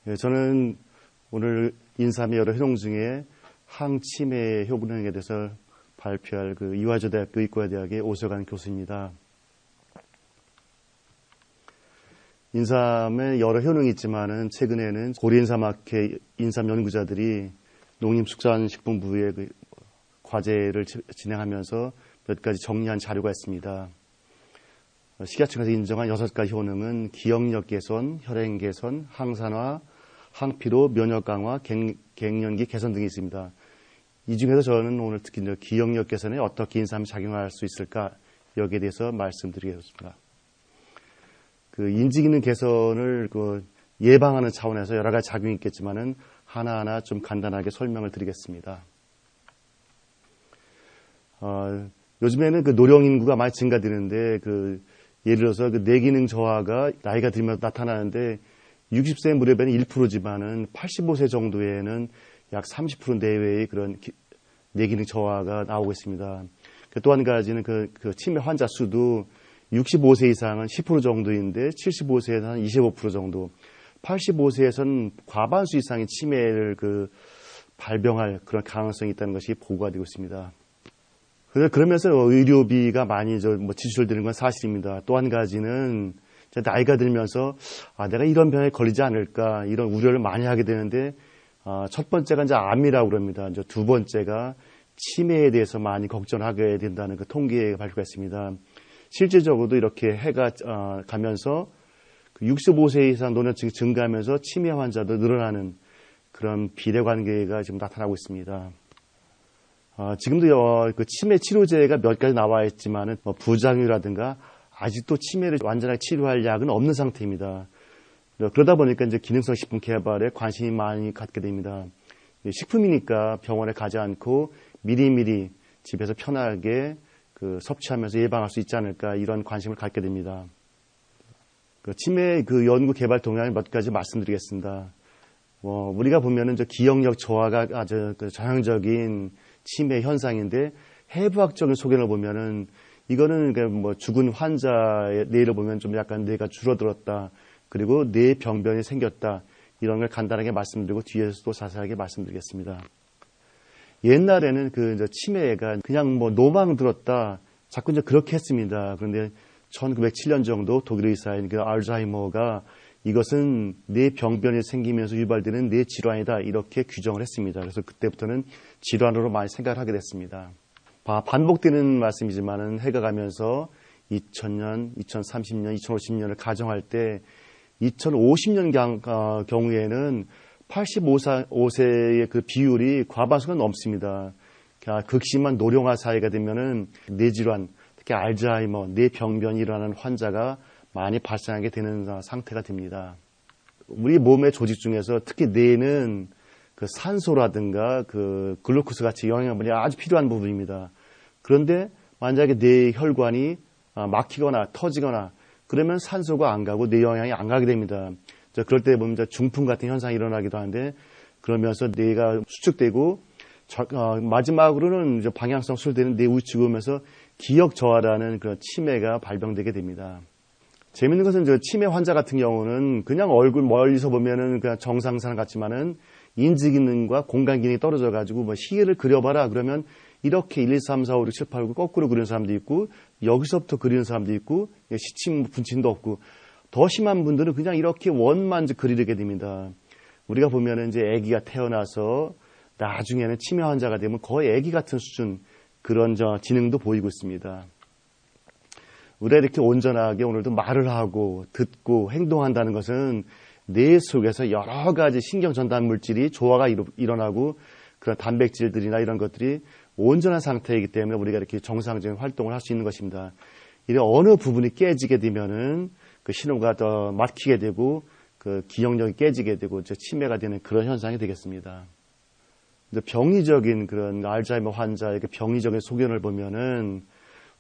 저는 오늘 인삼의 여러 효능 중에 항치매 효능에 대해서 발표할 이화여대학교 의과대학의 오석환 교수입니다. 인삼의 여러 효능이 있지만은 최근에는 고려인삼학회 인삼 연구자들이 농림축산식품부의 과제를 진행하면서 몇 가지 정리한 자료가 있습니다. 식약청에서 인정한 6가지 효능은 기억력 개선, 혈행 개선, 항산화, 항피로, 면역 강화, 갱년기 개선 등이 있습니다. 이 중에서 저는 오늘 특히 기억력 개선에 어떻게 인삼이 작용할 수 있을까 여기에 대해서 말씀드리겠습니다. 인지 기능 개선을 예방하는 차원에서 여러 가지 작용이 있겠지만은 하나하나 좀 간단하게 설명을 드리겠습니다. 요즘에는 노령 인구가 많이 증가되는데 예를 들어서 뇌기능 저하가 나이가 들면서 나타나는데 60세 무렵에는 1%지만은 85세 정도에는 약 30% 내외의 그런 뇌기능 저하가 나오고 있습니다. 또 한 가지는 치매 환자 수도 65세 이상은 10% 정도인데 75세에서는 한 25% 정도, 85세에서는 과반수 이상의 치매를 발병할 그런 가능성이 있다는 것이 보고가 되고 있습니다. 그러면서 의료비가 많이 지출되는 건 사실입니다. 또 한 가지는 나이가 들면서 내가 이런 병에 걸리지 않을까 이런 우려를 많이 하게 되는데 첫 번째가 암이라고 그럽니다. 두 번째가 치매에 대해서 많이 걱정하게 된다는 통계 발표가 있습니다. 실제적으로도 이렇게 해가 가면서 65세 이상 노년층이 증가하면서 치매 환자도 늘어나는 그런 비례관계가 지금 나타나고 있습니다. 지금도 치매 치료제가 몇 가지 나와 있지만은 부작용이라든가 아직도 치매를 완전하게 치료할 약은 없는 상태입니다. 그러다 보니까 기능성 식품 개발에 관심이 많이 갖게 됩니다. 식품이니까 병원에 가지 않고 미리미리 집에서 편하게 섭취하면서 예방할 수 있지 않을까 이런 관심을 갖게 됩니다. 치매 연구 개발 동향을 몇 가지 말씀드리겠습니다. 우리가 보면은 기억력 저하가 아주 전형적인 치매 현상인데 해부학적인 소견을 보면은 이거는 죽은 환자의 뇌를 보면 좀 약간 뇌가 줄어들었다. 그리고 뇌 병변이 생겼다. 이런 걸 간단하게 말씀드리고 뒤에서 또 자세하게 말씀드리겠습니다. 옛날에는 치매가 그냥 노망 들었다. 자꾸 그렇게 했습니다. 그런데 1907년 정도 독일 의사인 알츠하이머가 이것은 뇌 병변이 생기면서 유발되는 뇌 질환이다. 이렇게 규정을 했습니다. 그래서 그때부터는 질환으로 많이 생각을 하게 됐습니다. 반복되는 말씀이지만은 해가 가면서 2000년, 2030년, 2050년을 가정할 때 2050년 경우에는 85세의 비율이 과반수가 넘습니다. 극심한 노령화 사회가 되면은 뇌질환, 특히 알츠하이머, 뇌병변이 일어나는 환자가 많이 발생하게 되는 상태가 됩니다. 우리 몸의 조직 중에서 특히 뇌는 산소라든가 글루코스 같이 영양분이 아주 필요한 부분입니다. 그런데 만약에 뇌 혈관이 막히거나 터지거나 그러면 산소가 안 가고 뇌 영양이 안 가게 됩니다. 그럴 때 보면 중풍 같은 현상이 일어나기도 하는데 그러면서 뇌가 수축되고 마지막으로는 방향성 술되는 뇌 우측이 오면서 기억 저하라는 그런 치매가 발병되게 됩니다. 재밌는 것은 치매 환자 같은 경우는 그냥 얼굴 멀리서 보면은 그냥 정상 사람 같지만은 인지 기능과 공간 기능이 떨어져 가지고 시계를 그려봐라 그러면 이렇게 1, 2, 3, 4, 5, 6, 7, 8, 9 거꾸로 그리는 사람도 있고 여기서부터 그리는 사람도 있고 시침 분침도 없고 더 심한 분들은 그냥 이렇게 원만 그리게 됩니다. 우리가 보면은 아기가 태어나서 나중에는 치매 환자가 되면 거의 아기 같은 수준 그런 지능도 보이고 있습니다. 우리가 이렇게 온전하게 오늘도 말을 하고 듣고 행동한다는 것은 뇌 속에서 여러 가지 신경 전달 물질이 조화가 일어나고 그런 단백질들이나 이런 것들이 온전한 상태이기 때문에 우리가 이렇게 정상적인 활동을 할 수 있는 것입니다. 이래 어느 부분이 깨지게 되면은 신호가 더 막히게 되고 기억력이 깨지게 되고 치매가 되는 그런 현상이 되겠습니다. 병리적인 그런 알츠하이머 환자의 병리적인 소견을 보면은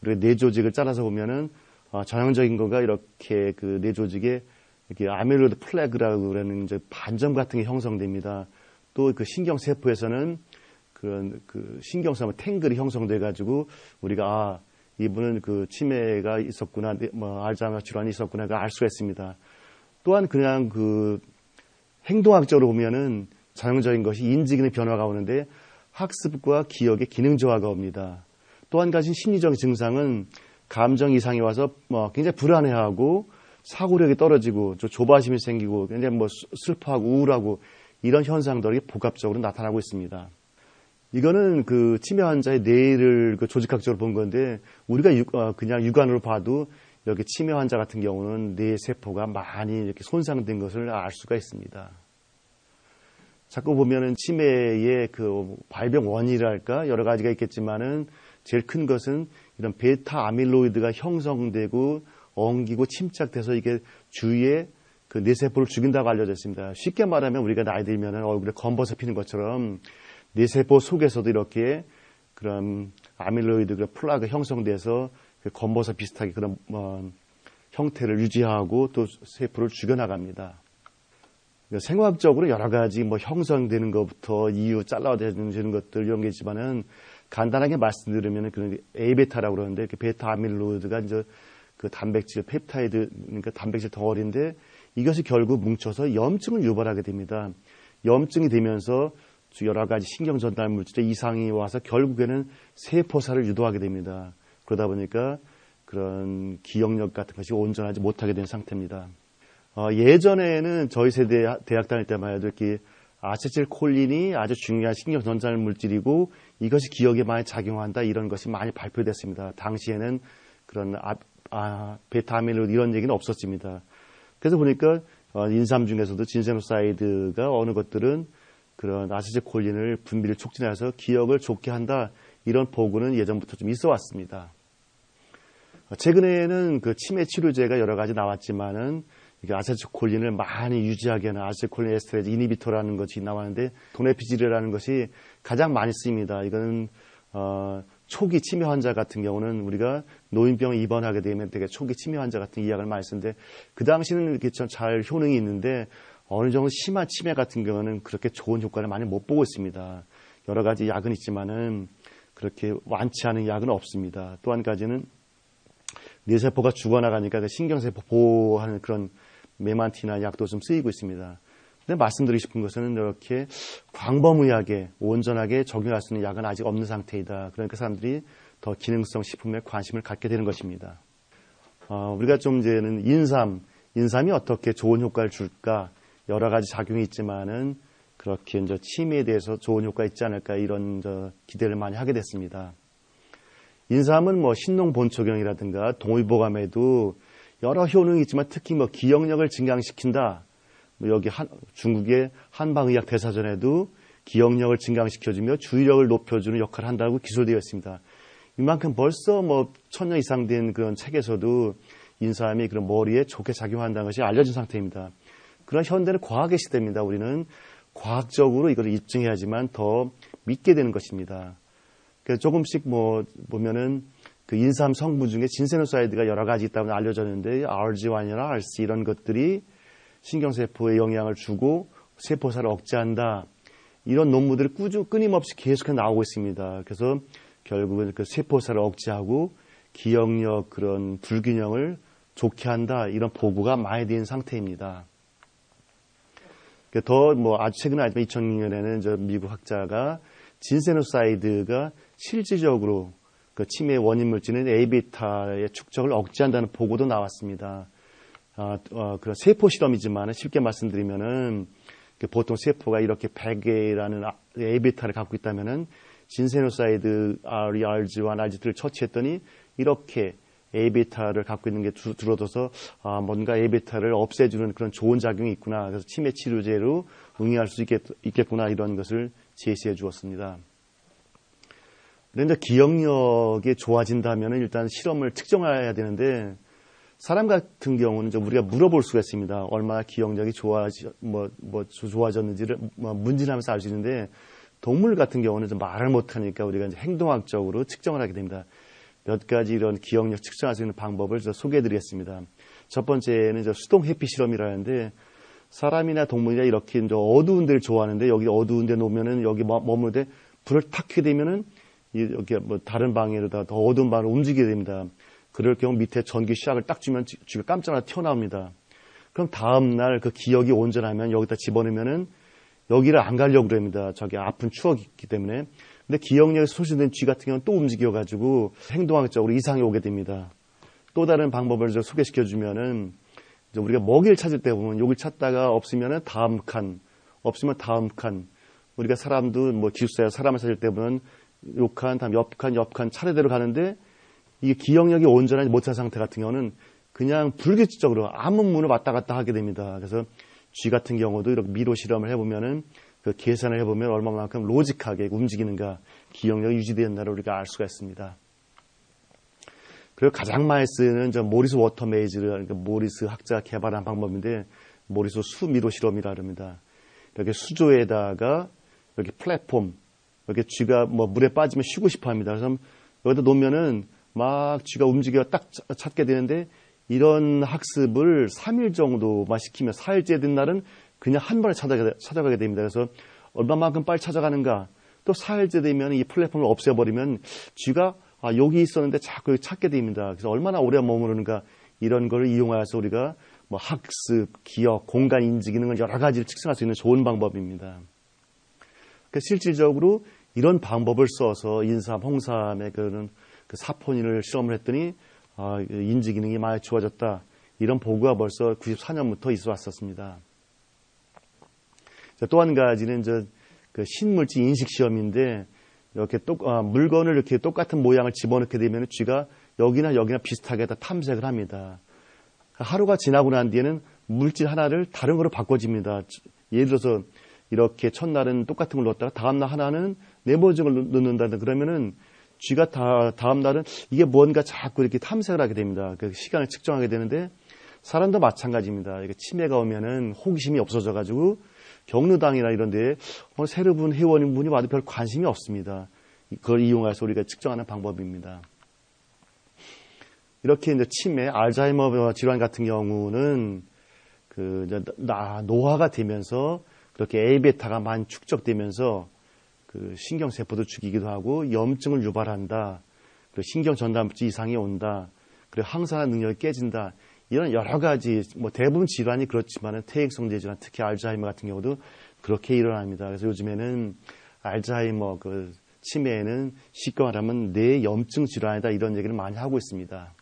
우리가 뇌 조직을 잘라서 보면은 전형적인 거가 이렇게 뇌 조직에 이렇게 아밀로이드 플래그라고 그러는 반점 같은 게 형성됩니다. 또 신경 세포에서는 그런 신경성 탱글이 형성돼 가지고 우리가 이분은 치매가 있었구나, 알츠하이머 질환이 있었구나가 알 수가 있습니다. 또한 그냥 행동학적으로 보면은 전형적인 것이 인지 기능 변화가 오는데 학습과 기억의 기능 저하가 옵니다. 또 한 가지 심리적 증상은 감정 이상이 와서 굉장히 불안해하고 사고력이 떨어지고 조바심이 생기고 굉장히 슬퍼하고 우울하고 이런 현상들이 복합적으로 나타나고 있습니다. 이거는 그 치매 환자의 뇌를 조직학적으로 본 건데 우리가 그냥 육안으로 봐도 여기 치매 환자 같은 경우는 뇌 세포가 많이 이렇게 손상된 것을 알 수가 있습니다. 자꾸 보면은 치매의 그 발병 원인이랄까 여러 가지가 있겠지만은 제일 큰 것은 이런 베타 아밀로이드가 형성되고 엉기고 침착돼서 이게 주위에 그 뇌세포를 죽인다고 알려져 있습니다. 쉽게 말하면 우리가 나이 들면은 얼굴에 검버섯 피는 것처럼 뇌세포 속에서도 이렇게 그런 아밀로이드 그런 플라그 형성돼서 검버섯 비슷하게 그런 형태를 유지하고 또 세포를 죽여나갑니다. 생화학적으로 여러 가지 형성되는 것부터 이유 잘라내는 것들 이런 게 있지만은 간단하게 말씀드리면 그런 A베타라고 그러는데 그 베타 아밀로이드가 이제 그 단백질 펩타이드 그러니까 단백질 덩어리인데 이것이 결국 뭉쳐서 염증을 유발하게 됩니다. 염증이 되면서 여러 가지 신경 전달 물질의 이상이 와서 결국에는 세포살을 유도하게 됩니다. 그러다 보니까 그런 기억력 같은 것이 온전하지 못하게 된 상태입니다. 예전에는 저희 세대 대학 다닐 때만 해도 이렇게 아세틸콜린이 아주 중요한 신경 전달 물질이고 이것이 기억에 많이 작용한다 이런 것이 많이 발표됐습니다. 당시에는 그런 베타 아밀로이드 이런 얘기는 없었습니다. 그래서 보니까 인삼 중에서도 진세노사이드가 어느 것들은 그런 아세틸콜린을 분비를 촉진해서 기억을 좋게 한다 이런 보고는 예전부터 좀 있어 왔습니다. 최근에는 그 치매 치료제가 여러 가지 나왔지만은 이게 아세틸콜린을 많이 유지하게 하는 아세틸콜린 에스테레즈 이니비토라는 것이 나왔는데 도네피질이라는 것이 가장 많이 쓰입니다. 이거는 초기 치매 환자 같은 경우는 우리가 노인병 입원하게 되면 되게 초기 치매 환자 같은 이 약을 많이 쓰는데 그 당시는 이렇게 잘 효능이 있는데 어느 정도 심한 치매 같은 경우는 그렇게 좋은 효과를 많이 못 보고 있습니다. 여러 가지 약은 있지만은 그렇게 완치하는 약은 없습니다. 또 한 가지는 뇌세포가 죽어나가니까 그 신경세포 보호하는 그런 메만티나 약도 좀 쓰이고 있습니다. 근데 말씀드리고 싶은 것은 이렇게 광범위하게 온전하게 적용할 수 있는 약은 아직 없는 상태이다. 그러니까 사람들이 더 기능성 식품에 관심을 갖게 되는 것입니다. 우리가 좀 이제는 인삼이 어떻게 좋은 효과를 줄까 여러 가지 작용이 있지만은 그렇게 이제 치매에 대해서 좋은 효과 있지 않을까 이런 기대를 많이 하게 됐습니다. 인삼은 신농본초경이라든가 동의보감에도 여러 효능이 있지만 특히 기억력을 증강시킨다. 여기 중국의 한방의학 대사전에도 기억력을 증강시켜주며 주의력을 높여주는 역할을 한다고 기술되어 있습니다. 이만큼 벌써 1000년 이상 된 그런 책에서도 인삼이 그런 머리에 좋게 작용한다는 것이 알려진 상태입니다. 그런 현대는 과학의 시대입니다. 우리는 과학적으로 이걸 입증해야지만 더 믿게 되는 것입니다. 그래서 조금씩 보면은 그 인삼 성분 중에 진세노사이드가 여러 가지 있다고 알려졌는데 RG1이나 RC 이런 것들이 신경세포에 영향을 주고 세포살을 억제한다. 이런 논문들이 끊임없이 계속해서 나오고 있습니다. 그래서 결국은 그 세포살을 억제하고 기억력 그런 불균형을 좋게 한다. 이런 보고가 많이 된 상태입니다. 아주 최근에 아니지만 2006년에는 미국 학자가 진세노사이드가 실질적으로 그 치매의 원인 물질인 A베타의 축적을 억제한다는 보고도 나왔습니다. 그런 세포 실험이지만 쉽게 말씀드리면은 보통 세포가 이렇게 100개라는 A베타를 갖고 있다면은 진세노사이드 RG1, RG2를 처치했더니 이렇게 A베타를 갖고 있는 게 줄어들어서 뭔가 A베타를 없애주는 그런 좋은 작용이 있구나. 그래서 치매 치료제로 응용할 수 있겠구나 이런 것을 제시해 주었습니다. 그런데 기억력이 좋아진다면 일단 실험을 측정해야 되는데 사람 같은 경우는 우리가 물어볼 수가 있습니다. 얼마나 기억력이 좋아졌는지를 문진하면서 알 수 있는데 동물 같은 경우는 말을 못하니까 우리가 이제 행동학적으로 측정을 하게 됩니다. 몇 가지 이런 기억력 측정할 수 있는 방법을 소개해 드리겠습니다. 첫 번째는 수동 회피 실험이라는데 사람이나 동물이나 이렇게 이제 어두운 데를 좋아하는데 여기 어두운 데 놓으면은 여기 머무는데 불을 탁 켜게 되면은 이렇게 다른 방에로다 더 어두운 방으로 움직이게 됩니다. 그럴 경우 밑에 전기 시약을 딱 주면 쥐가 깜짝 놀라 튀어나옵니다. 그럼 다음날 그 기억이 온전하면 여기다 집어넣으면은 여기를 안 가려고 그럽니다. 저기 아픈 추억이 있기 때문에. 근데 기억력이 소실된 쥐 같은 경우는 또 움직여가지고 행동학적으로 이상이 오게 됩니다. 또 다른 방법을 소개시켜주면은 우리가 먹이를 찾을 때 보면 여기를 찾다가 없으면은 다음 칸, 없으면 다음 칸. 우리가 사람도 뭐 기숙사에 사람을 찾을 때 보면 요 칸, 다음 옆 칸 차례대로 가는데 이게 기억력이 온전하지 못한 상태 같은 경우는 그냥 불규칙적으로 아무 문을 왔다 갔다 하게 됩니다. 그래서 쥐 같은 경우도 이렇게 미로 실험을 해보면은 그 계산을 해보면 얼마만큼 로직하게 움직이는가 기억력이 유지되었나를 우리가 알 수가 있습니다. 그리고 가장 많이 쓰는 모리스 워터 메이즈를 그러니까 모리스 학자가 개발한 방법인데 모리스 수미로 실험이라 합니다. 이렇게 수조에다가 이렇게 플랫폼 이렇게 쥐가 뭐 물에 빠지면 쉬고 싶어 합니다. 그래서 여기다 놓으면은 막 쥐가 움직여 딱 찾게 되는데 이런 학습을 3일 정도만 시키면 4일째 된 날은 그냥 한 번에 찾아가게 됩니다. 그래서 얼마만큼 빨리 찾아가는가 또 4일째 되면 이 플랫폼을 없애버리면 쥐가 여기 있었는데 자꾸 찾게 됩니다. 그래서 얼마나 오래 머무르는가 이런 걸 이용해서 우리가 뭐 학습, 기억, 공간 인지 기능을 여러 가지를 측정할 수 있는 좋은 방법입니다. 그러니까 실질적으로 이런 방법을 써서 인삼, 홍삼의 그 사포닌을 실험을 했더니 인지 기능이 많이 좋아졌다. 이런 보고가 벌써 94년부터 있어 왔었습니다. 또 한 가지는 그 신물질 인식 시험인데 이렇게 물건을 이렇게 똑같은 모양을 집어넣게 되면 쥐가 여기나 비슷하게 다 탐색을 합니다. 하루가 지나고 난 뒤에는 물질 하나를 다른 거로 바꿔집니다. 예를 들어서 이렇게 첫날은 똑같은 걸 넣었다가 다음날 하나는 네모징을 넣는다든 그러면은 쥐가 다음날은 이게 뭔가 자꾸 이렇게 탐색을 하게 됩니다. 그 시간을 측정하게 되는데 사람도 마찬가지입니다. 이게 치매가 오면은 호기심이 없어져가지고 경로당이나 이런 데에 새로 분 회원분이 와도 별 관심이 없습니다. 그걸 이용해서 우리가 측정하는 방법입니다. 이렇게 이제 치매, 알츠하이머 질환 같은 경우는 노화가 되면서 그렇게 A베타가 많이 축적되면서 그 신경세포도 죽이기도 하고 염증을 유발한다. 그리고 신경전달물질 이상이 온다. 그리고 항산화 능력이 깨진다. 이런 여러 가지 대부분 질환이 그렇지만 퇴행성 뇌질환 특히 알츠하이머 같은 경우도 그렇게 일어납니다. 그래서 요즘에는 알츠하이머 치매에는 쉽게 말하면 뇌염증 질환이다 이런 얘기를 많이 하고 있습니다.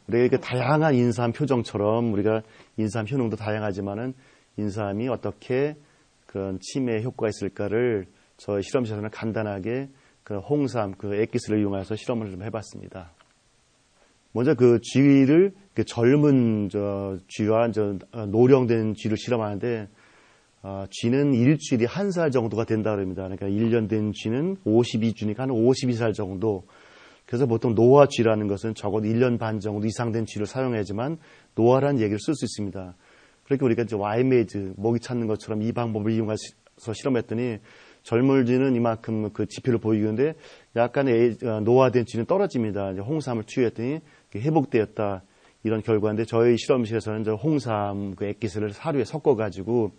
우리가 다양한 인삼 표정처럼 우리가 인삼 효능도 다양하지만은 인삼이 어떻게 그런 치매에 효과가 있을까를 저희 실험실에서는 간단하게 그 홍삼 액기스를 이용해서 실험을 좀 해봤습니다. 먼저 그 쥐를 젊은 쥐와 노령된 쥐를 실험하는데 쥐는 일주일이 1살 정도가 된다 그럽니다. 그러니까 1년 된 쥐는 52주니까 한 52살 정도. 그래서 보통 노화쥐라는 것은 적어도 1년 반 정도 이상 된 쥐를 사용해야지만 노화라는 얘기를 쓸 수 있습니다. 그렇게 우리가 이제 와이메이즈 먹이 찾는 것처럼 이 방법을 이용해서 실험했더니 젊은 쥐는 이만큼 그 지표를 보이는데 약간의 노화된 쥐는 떨어집니다. 이제 홍삼을 투여했더니 회복되었다 이런 결과인데 저희 실험실에서는 홍삼 액기스를 사료에 섞어가지고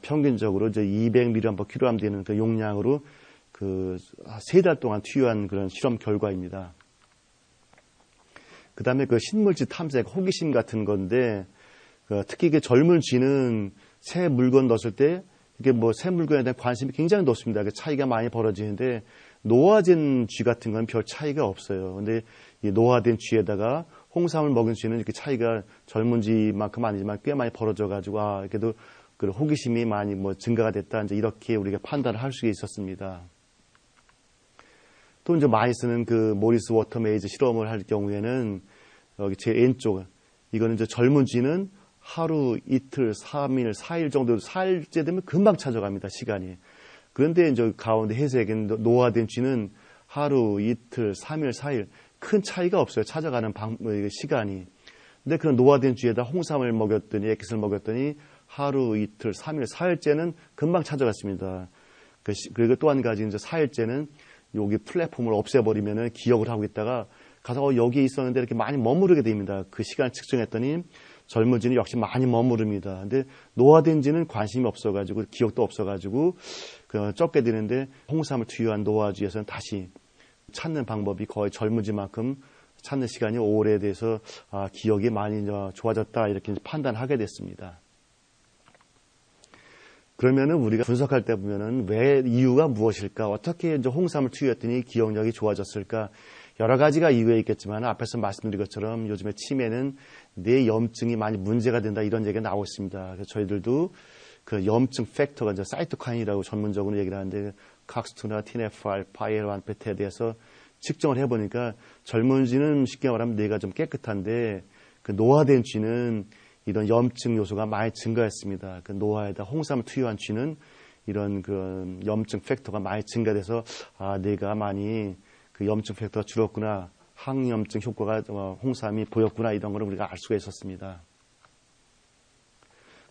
평균적으로 이제 200mg/kg 되는 그 용량으로 3달 동안 투여한 그런 실험 결과입니다. 그 다음에 그 신물질 탐색, 호기심 같은 건데 특히 젊은 쥐는 새 물건 넣었을 때 이게 새 물건에 대한 관심이 굉장히 높습니다. 차이가 많이 벌어지는데 노화된 쥐 같은 건 별 차이가 없어요. 근데 이 노화된 쥐에다가 홍삼을 먹은 쥐는 이렇게 차이가 젊은 쥐만큼 아니지만 꽤 많이 벌어져가지고 이렇게도 그 호기심이 많이 증가가 됐다 이제 이렇게 우리가 판단을 할 수 있었습니다. 또 이제 많이 쓰는 그 모리스 워터 메이즈 실험을 할 경우에는 여기 제 왼쪽 이거는 이제 젊은 쥐는 하루, 이틀, 3일, 4일 정도 4일째 되면 금방 찾아갑니다. 시간이. 그런데 이제 가운데 회색인 노화된 쥐는 하루, 이틀, 3일, 4일 큰 차이가 없어요. 찾아가는 시간이. 근데 그런 노화된 쥐에다 홍삼을 먹였더니 액기스를 먹였더니 하루, 이틀, 3일, 4일째는 금방 찾아갔습니다. 그리고 또 한 가지 이제 4일째는 여기 플랫폼을 없애버리면은 기억을 하고 있다가 가서 여기에 있었는데 이렇게 많이 머무르게 됩니다. 그 시간을 측정했더니 젊은 쥐는 역시 많이 머무릅니다. 근데 노화된 쥐는 관심이 없어가지고 기억도 없어가지고 적게 되는데 홍삼을 투여한 노화쥐에서는 다시 찾는 방법이 거의 젊은 쥐만큼 찾는 시간이 오래돼서 기억이 많이 좋아졌다 이렇게 판단하게 됐습니다. 그러면은 우리가 분석할 때 보면은 왜 이유가 무엇일까? 어떻게 이제 홍삼을 투여했더니 기억력이 좋아졌을까? 여러 가지가 이유가 있겠지만 앞에서 말씀드린 것처럼 요즘에 치매는 뇌 염증이 많이 문제가 된다 이런 얘기가 나오고 있습니다. 그래서 저희들도 그 염증 팩터가 이제 사이토카인이라고 전문적으로 얘기를 하는데 칵스2나 TNF-알파, 파이엘1 베타에 대해서 측정을 해보니까 젊은 쥐는 쉽게 말하면 뇌가 좀 깨끗한데 그 노화된 쥐는 이런 염증 요소가 많이 증가했습니다. 그 노화에다 홍삼을 투여한 쥐는 이런 그 염증 팩터가 많이 증가돼서 뇌가 많이 그 염증 팩터가 줄었구나, 항염증 효과가 홍삼이 보였구나 이런 걸 우리가 알 수가 있었습니다.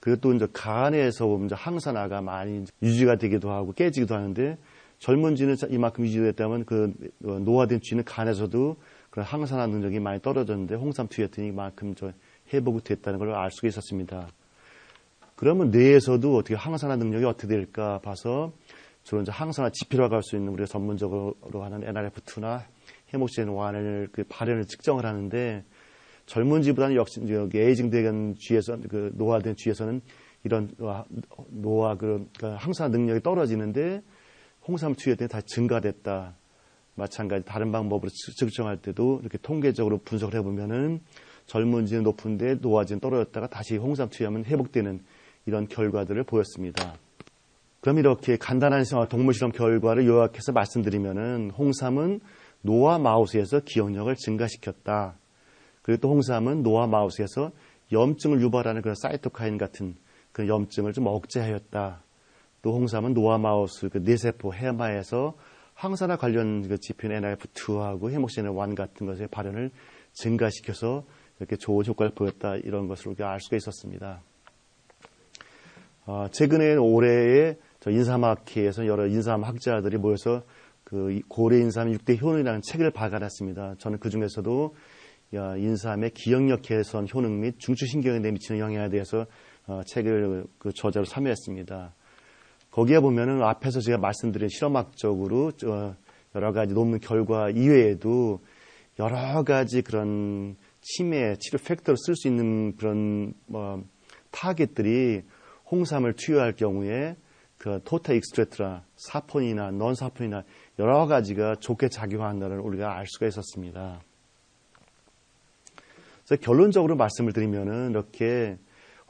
그리고 또 이제 간에서 보면 이제 항산화가 많이 유지가 되기도 하고 깨지기도 하는데 젊은 쥐는 이만큼 유지됐다면 그 노화된 쥐는 간에서도 그런 항산화 능력이 많이 떨어졌는데 홍삼 투여했더니 이만큼 회복이 됐다는 걸 알 수가 있었습니다. 그러면 뇌에서도 어떻게 항산화 능력이 어떻게 될까 봐서 주로 이제 항산화 지표라고 할 수 있는 우리가 전문적으로 하는 NRF2나 헤모시젠1을 그 발현을 측정을 하는데 젊은 쥐보다는 역시 여기 에이징된 쥐에서 그 노화된 쥐에서는 이런 노화 그 항산화 능력이 떨어지는데 홍삼 투여했더니 다시 증가됐다. 마찬가지 다른 방법으로 측정할 때도 이렇게 통계적으로 분석을 해보면은 젊은 쥐는 높은데 노화지는 떨어졌다가 다시 홍삼 투여하면 회복되는 이런 결과들을 보였습니다. 그럼 이렇게 간단한 동물 실험 결과를 요약해서 말씀드리면은 홍삼은 노화 마우스에서 기억력을 증가시켰다. 그리고 또 홍삼은 노화 마우스에서 염증을 유발하는 그런 사이토카인 같은 그 염증을 좀 억제하였다. 또 홍삼은 노화 마우스 그 뇌세포 해마에서 항산화 관련 그 지표인 NRF2하고 헤모시젠1 같은 것의 발현을 증가시켜서 이렇게 좋은 효과를 보였다. 이런 것을 우리가 알 수가 있었습니다. 최근에 올해에 인삼학회에서 여러 인삼학자들이 모여서 그 고래 인삼 6대 효능이라는 책을 발간했습니다. 저는 그 중에서도 인삼의 기억력 개선 효능 및 중추신경에 미치는 영향에 대해서 책을 그 저자로 참여했습니다. 거기에 보면은 앞에서 제가 말씀드린 실험학적으로 여러 가지 논문 결과 이외에도 여러 가지 그런 치매 치료 팩터로 쓸 수 있는 그런 타겟들이 홍삼을 투여할 경우에 그 토타 익스트레트라 사폰이나 넌사폰이나 여러 가지가 좋게 작용한다는 우리가 알 수가 있었습니다. 그래서 결론적으로 말씀을 드리면은 이렇게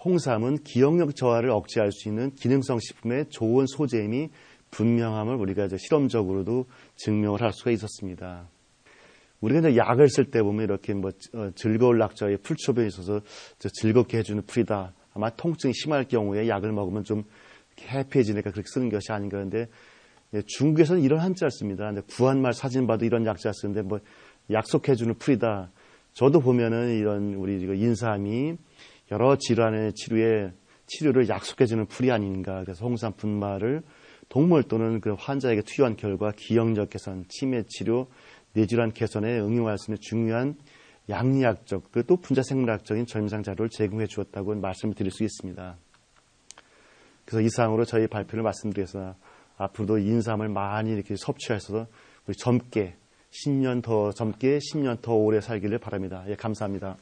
홍삼은 기억력 저하를 억제할 수 있는 기능성 식품의 좋은 소재임이 분명함을 우리가 이제 실험적으로도 증명을 할 수가 있었습니다. 우리가 이제 약을 쓸 때 보면 이렇게 즐거울 낙자에 풀초변이 있어서 즐겁게 해주는 풀이다. 아마 통증이 심할 경우에 약을 먹으면 좀 해피해지니까 그렇게 쓰는 것이 아닌가 하는데 중국에서는 이런 한자를 씁니다. 구한말 사진 봐도 이런 약자 쓰는데 약속해주는 풀이다. 저도 보면은 이런 우리 인삼이 여러 질환의 치료를 약속해주는 풀이 아닌가. 그래서 홍삼 분말을 동물 또는 그 환자에게 투여한 결과 기억력 개선, 치매 치료, 뇌질환 개선에 응용할 수 있는 중요한 양리학적 그리고 또 분자생물학적인 젊상 자료를 제공해 주었다고 말씀을 드릴 수 있습니다. 그래서 이상으로 저희 발표를 말씀드려서 앞으로도 인삼을 많이 이렇게 섭취하셔서 우리 젊게 10년 더 젊게 10년 더 오래 살기를 바랍니다. 예, 감사합니다.